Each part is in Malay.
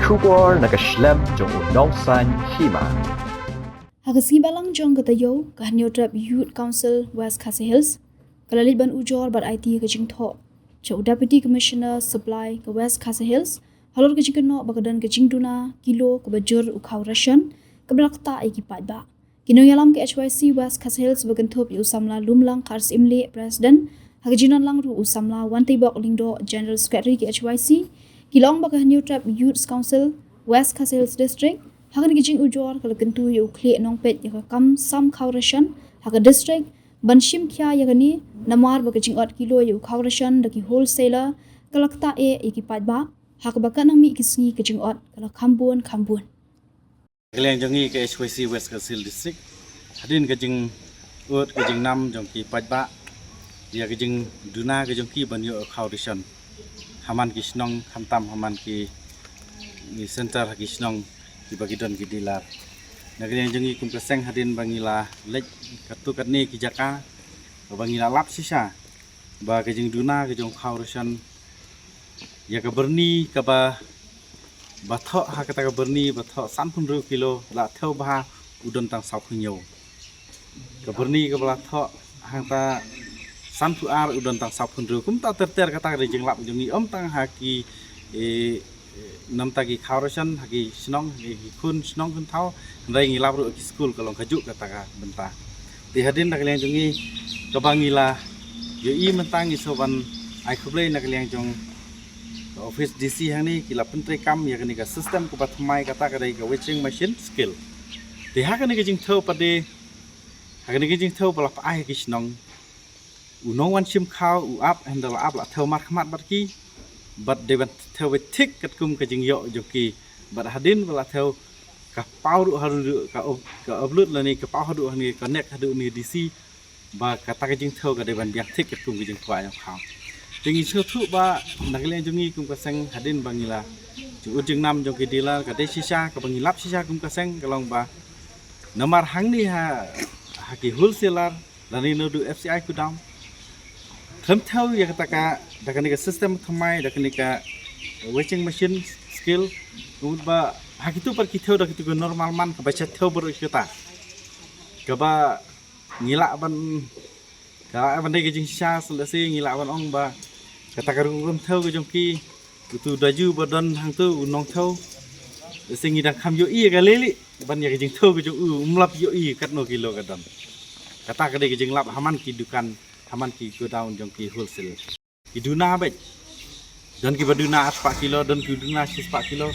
Shubor nakaslem jong unong san hima. Hagasngi balang jong katayo kahanyo trap Youth Council West Khasi Hills kalalit ban ujor bar IT ka jingtho cho Deputy Commissioner Supply ka West Khasi Hills halor ka jingno bagadan ka jingduna kilo ka bajur ukhaw ration ka blakta ay kipat ba kino yalam ka HYC West Khasi Hills bagantop yu samla lumlang khars imle president hagajinan lang ru usamla wanti bok lingdo General Secretary ka HYC kilong bagahanyo trap Youth Council West Khasi Hills District hagan gijing ujor kala kentu yu kle nong pet ya kam sam khawrashan haga district banshim kya ya gani namar ba gijing 8 kilo yu khawrashan daki wholesaler kalakta e ikipat ba hak baka nang mi kisngi gijing 8 kala khambun Kalian jongi ke HYC West Khasi Hills District hadin gijing ut gijing nam jong ki pajba ya gijing duna gijing ki ban yu khawrashan haman ki snong khamtam haman ki center ki snong di bagidan gidilar negeri yang jengi kum keseng hadin bangila lek katu katni ki jaka bangila lap sisa ba kejing duna kejong khawrusan ya ka berni ka ba bathok ha kata ka berni bathok 30 kilo la theu ba udon tang sau phunyo ka berni ka bathok hang ta santu ar udon tang sau phunru kum ta ter kata ka jeng lap jengi tang haki nam tagi khawrasan hagi snong hagi kun snong kun thau ndai ngilap ru ki school kalong kaju kata ka benta ti hadin nak liang jongi kabangila yo i mentang isoban ai khublei nak liang jong office DC hang ni kila pentri kam ya kani ka system ko pathmai kata ka dai ka washing machine skill ti ha kani ka jing thau pade ha kani ka jing thau pala ai ki snong u no wan sim khaw u up handle up la thau mat khmat bat ki but they went theo with thick kat kum ka jing yo joki but hadin wala theo ka pau haru ka upload la ni ka pau haru ni connect hadu ni DC ba kata ka jing theo ka they went biak thick kat kum ka jing khwa yang khau tingi chu thu ba naklen jongi kum ka sang hadin bangila ju ujing nam joki dila ka de sisa ka bangilap sisa kum ka sang kalong ba namar hang ni ha ki wholesaler la ni no du FCI ku dam tham theo ya kata ka dakani ka system thamai dakani ka washing machine skill ba hakitu par kitheu dakitu ka normal man ka bacha theu ber kita ka ba ngila ban dai ka jing sha selese ngila ban ong ba kata ka rum theu ka jongki tu daju badan hang tu unong theu singi dak kham yo i ka leli ban ya ka jing theu ka jong umlap yo i kat no kilo ka dan kata ka dai ka jing lap haman ki dukan haman ki go down jongki wholesale iduna bet dan ki baduna 4 kilo dan ki duna 4 kilo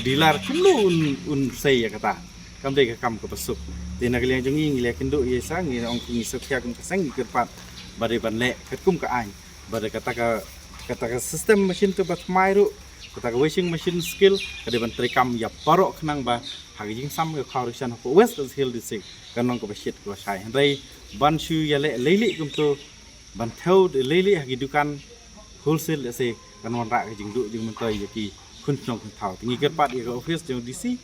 dilar kulu un sei ya kata kam dei ka kam ka pasuk te na kliang jongi ngile kendo ye sang ngi ong ki sokya kum kasang ki pat bare ban le kat kum ka ai bare kata ka system machine tu bat mairu kata ka washing machine skill kade ban trekam ya parok khnang ba hagi jing sam ka khawrisan ko West Khasi Hills District kanong ko basit ko sai handai ban shu ya le leili kum tu ban theo leili hagi dukan wholesale se kanon ra jing du jing mentai ki kun nong kun thau tingi kerpat ya office jong DC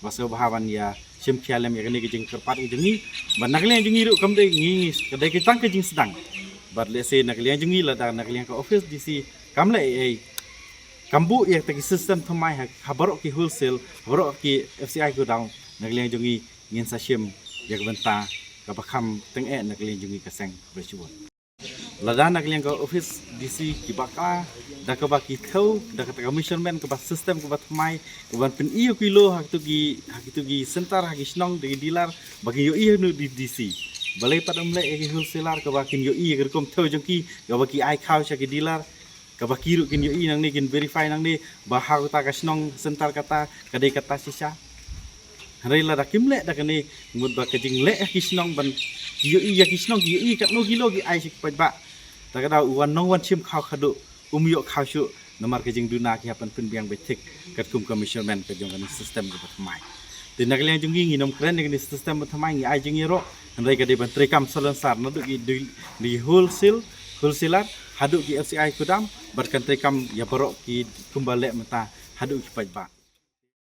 baso bahawan ya sim khialem ya kani jing kerpat jingi ban nakle jingi ru kam de ngi kadai ki tang ke jing sedang bat le se nakle jingi la da nakle ka office DC kam le ei kambu ya ta system thamai ha khabarok ki wholesale khabarok ki FCI go down nakle jingi ngin sa sim ya benta ka bakham teng e nakle jingi ka seng bersyukur lada nak liang ka office DC ki baka da ka baki thau da ka commissionment ka system ka bathmai ka ban pin iyo kilo hak tu gi center hak snong de dealer bagi yo iyo nu di DC balai padam le e wholesaler ka bakin yo iyo gerkom thau jongki ka baki ai khaw cha ki dealer ka baki ru kin yo i nang ni kin verify nang ni bahau ta ka snong center kata kadai kata sisa hari la da kimle da kani mud ba ka jing le ki snong ban yo i ya ki snong yo i kat no kilo gi ai sik pa tak ada wan nong wan sim khaw khadu yo khaw shu namar ke jing duna ki hapan pin biang betik kat kum commissionment ke jong kan system ke patmai tin nak liang jong ngi nom kren ni system patmai ngi ai jing ro ndai ka de ban trekam salon sar no di wholesaler hadu ki FCI kudam bar kan trekam ya borok ki kumbale mata hadu ki pajba